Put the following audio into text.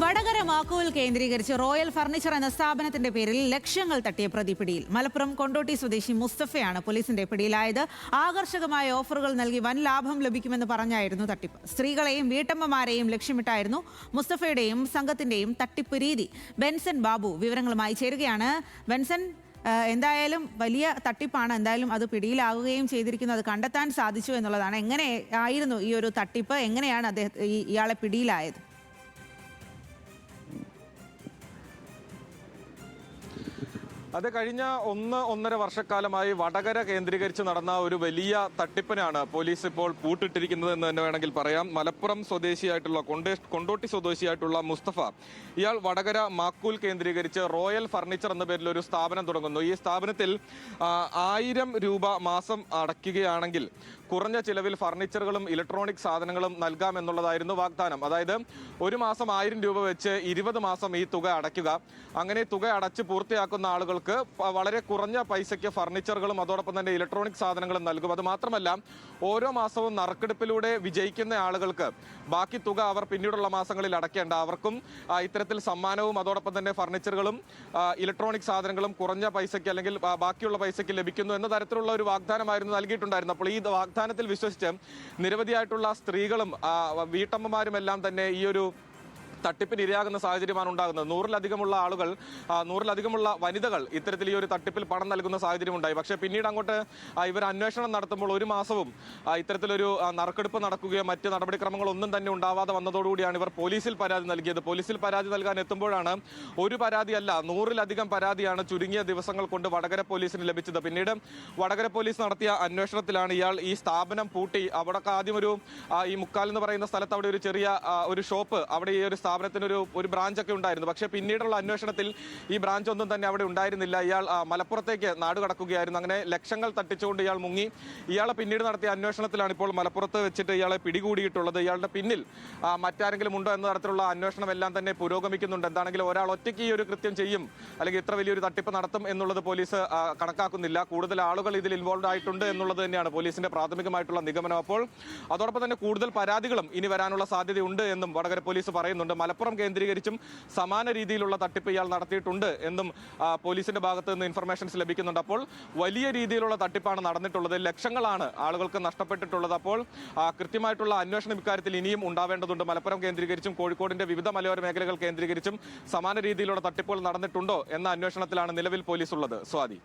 വടകര മാക്കൂൽ കേന്ദ്രീകരിച്ച് royal furniture എന്ന സ്ഥാപനത്തിന്റെ പേരിൽ ലക്ഷങ്ങൾ തട്ടിയ പ്രതി പിടിയിൽ. മലപ്പുറം കൊണ്ടോട്ടി സ്വദേശി മുസ്തഫയാണ് പോലീസിന്റെ പിടിയിലായത്. ആകർഷകമായ ഓഫറുകൾ നൽകി വൻ ലാഭം ലഭിക്കുമെന്ന് പറഞ്ഞായിരുന്നു തട്ടിപ്പ്. സ്ത്രീകളെയും വീട്ടമ്മമാരെയും ലക്ഷ്യമിട്ടായിരുന്നു മുസ്തഫയുടെയും സംഘത്തിന്റെയും തട്ടിപ്പ് രീതി. ബെൻസൺ ബാബു വിവരങ്ങളുമായി ചേരുകയാണ്. ബെൻസൺ, എന്തായാലും വലിയ തട്ടിപ്പാണ്. എന്തായാലും അത് പിടിയിലാവുകയും ചെയ്തിരിക്കുന്നത് കണ്ടെത്താൻ സാധിച്ചു എന്നുള്ളതാണ്. എങ്ങനെ ആയിരുന്നു ഈ ഒരു തട്ടിപ്പ്? എങ്ങനെയാണ് ഇയാളെ പിടിയിലായത്? അത് കഴിഞ്ഞ 1.5 വർഷക്കാലമായി വടകര കേന്ദ്രീകരിച്ച് നടന്ന ഒരു വലിയ തട്ടിപ്പിനാണ് പോലീസ് ഇപ്പോൾ പൂട്ടിട്ടിരിക്കുന്നത് എന്ന് തന്നെ വേണമെങ്കിൽ പറയാം. മലപ്പുറം സ്വദേശിയായിട്ടുള്ള കൊണ്ടോട്ടി സ്വദേശിയായിട്ടുള്ള മുസ്തഫ, ഇയാൾ വടകര മാക്കൂൽ കേന്ദ്രീകരിച്ച് റോയൽ ഫർണിച്ചർ എന്ന പേരിൽ ഒരു സ്ഥാപനം തുടങ്ങുന്നു. ഈ സ്ഥാപനത്തിൽ 1000 രൂപ മാസം അടയ്ക്കുകയാണെങ്കിൽ കുറഞ്ഞ ചിലവിൽ ഫർണിച്ചറുകളും ഇലക്ട്രോണിക് സാധനങ്ങളും നൽകാമെന്നുള്ളതായിരുന്നു വാഗ്ദാനം. അതായത് ഒരു മാസം 1000 രൂപ വെച്ച് 20 മാസം ഈ തുക അടയ്ക്കുക. അങ്ങനെ തുക അടച്ച് പൂർത്തിയാക്കുന്ന ആളുകൾക്ക് വളരെ കുറഞ്ഞ പൈസയ്ക്ക് ഫർണിച്ചറുകളും അതോടൊപ്പം തന്നെ ഇലക്ട്രോണിക് സാധനങ്ങളും നൽകും. അത് മാത്രമല്ല, ഓരോ മാസവും നറുക്കെടുപ്പിലൂടെ വിജയിക്കുന്ന ആളുകൾക്ക് ബാക്കി തുക അവർ പിന്നീടുള്ള മാസങ്ങളിൽ അടയ്ക്കേണ്ട. അവർക്കും ഇത്തരത്തിൽ സമ്മാനവും അതോടൊപ്പം തന്നെ ഫർണിച്ചറുകളും ഇലക്ട്രോണിക് സാധനങ്ങളും കുറഞ്ഞ പൈസയ്ക്ക് അല്ലെങ്കിൽ ബാക്കിയുള്ള പൈസയ്ക്ക് ലഭിക്കുന്നു എന്ന തരത്തിലുള്ള ഒരു വാഗ്ദാനമായിരുന്നു നൽകിയിട്ടുണ്ടായിരുന്നത്. അപ്പോൾ ഈ വാഗ്ദാനത്തിൽ വിശ്വസിച്ച് നിരവധിയായിട്ടുള്ള സ്ത്രീകളും വീട്ടമ്മമാരും എല്ലാം തന്നെ ഈ ഒരു തട്ടിപ്പിന് ഇരയാകുന്ന സാഹചര്യമാണ് ഉണ്ടാകുന്നത്. 100-ലധികമുള്ള വനിതകൾ ഇത്തരത്തിൽ ഈ ഒരു തട്ടിപ്പിൽ പണം നൽകുന്ന സാഹചര്യം ഉണ്ടായി. പക്ഷേ പിന്നീട് അങ്ങോട്ട് ഇവർ അന്വേഷണം നടത്തുമ്പോൾ ഒരു മാസവും ഇത്തരത്തിലൊരു നറുക്കെടുപ്പ് നടക്കുകയോ മറ്റ് നടപടിക്രമങ്ങളൊന്നും തന്നെ ഉണ്ടാവാതെ വന്നതോടുകൂടിയാണ് ഇവർ പോലീസിൽ പരാതി നൽകിയത്. പോലീസിൽ പരാതി നൽകാൻ എത്തുമ്പോഴാണ് ഒരു പരാതിയല്ല 100-ലധികം പരാതിയാണ് ചുരുങ്ങിയ ദിവസങ്ങൾ കൊണ്ട് വടകര പോലീസിന് ലഭിച്ചത്. പിന്നീട് വടകര പോലീസ് നടത്തിയ അന്വേഷണത്തിലാണ് ഇയാൾ ഈ സ്ഥാപനം പൂട്ടി. അവിടെ ആദ്യം ഈ മുക്കാൽ എന്ന് പറയുന്ന സ്ഥലത്ത് അവിടെ ഒരു ചെറിയ ഒരു ഷോപ്പ്, അവിടെ ഈ ഒരു സ്ഥാപനത്തിന് ഒരു ബ്രാഞ്ചൊക്കെ ഉണ്ടായിരുന്നു. പക്ഷേ പിന്നീടുള്ള അന്വേഷണത്തിൽ ഈ ബ്രാഞ്ച് ഒന്നും തന്നെ അവിടെ ഉണ്ടായിരുന്നില്ല. ഇയാൾ മലപ്പുറത്തേക്ക് നാട് കടക്കുകയായിരുന്നു. അങ്ങനെ ലക്ഷങ്ങൾ തട്ടിച്ചുകൊണ്ട് ഇയാൾ മുങ്ങി. ഇയാളെ പിന്നീട് നടത്തിയ അന്വേഷണത്തിലാണ് ഇപ്പോൾ മലപ്പുറത്ത് വെച്ചിട്ട് ഇയാളെ പിടികൂടിയിട്ടുള്ളത്. ഇയാളുടെ പിന്നിൽ മറ്റാരെങ്കിലും ഉണ്ടോ എന്ന തരത്തിലുള്ള അന്വേഷണം എല്ലാം തന്നെ പുരോഗമിക്കുന്നുണ്ട്. എന്താണെങ്കിലും ഒരാൾ ഒറ്റയ്ക്ക് ഈ ഒരു കൃത്യം ചെയ്യും അല്ലെങ്കിൽ ഇത്ര വലിയൊരു തട്ടിപ്പ് നടത്തും എന്നുള്ളത് പോലീസ് കണക്കാക്കുന്നില്ല. കൂടുതൽ ആളുകൾ ഇതിൽ ഇൻവോൾവ് ആയിട്ടുണ്ട് എന്നുള്ളത് തന്നെയാണ് പോലീസിന്റെ പ്രാഥമികമായിട്ടുള്ള നിഗമനം. അപ്പോൾ അതോടൊപ്പം തന്നെ കൂടുതൽ പരാതികളും ഇനി വരാനുള്ള സാധ്യതയുണ്ട് എന്നും വടകര പോലീസ് പറയുന്നുണ്ട്. മലപ്പുറം കേന്ദ്രീകരിച്ചും സമാന രീതിയിലുള്ള തട്ടിപ്പ് ഇയാൾ നടത്തിയിട്ടുണ്ട് എന്നും പോലീസിന്റെ ഭാഗത്ത് നിന്ന് ഇൻഫർമേഷൻസ് ലഭിക്കുന്നുണ്ട്. അപ്പോൾ വലിയ രീതിയിലുള്ള തട്ടിപ്പാണ് നടന്നിട്ടുള്ളത്. ലക്ഷങ്ങളാണ് ആളുകൾക്ക് നഷ്ടപ്പെട്ടിട്ടുള്ളത്. അപ്പോൾ കൃത്യമായിട്ടുള്ള അന്വേഷണം ഇക്കാര്യത്തിൽ ഇനിയും ഉണ്ടാവേണ്ടതുണ്ട്. മലപ്പുറം കേന്ദ്രീകരിച്ചും കോഴിക്കോടിന്റെ വിവിധ മലയോര മേഖലകൾ കേന്ദ്രീകരിച്ചും സമാന രീതിയിലുള്ള തട്ടിപ്പുകൾ നടന്നിട്ടുണ്ടോ എന്ന അന്വേഷണത്തിലാണ് നിലവിൽ പോലീസ് ഉള്ളത്. സ്വാതി.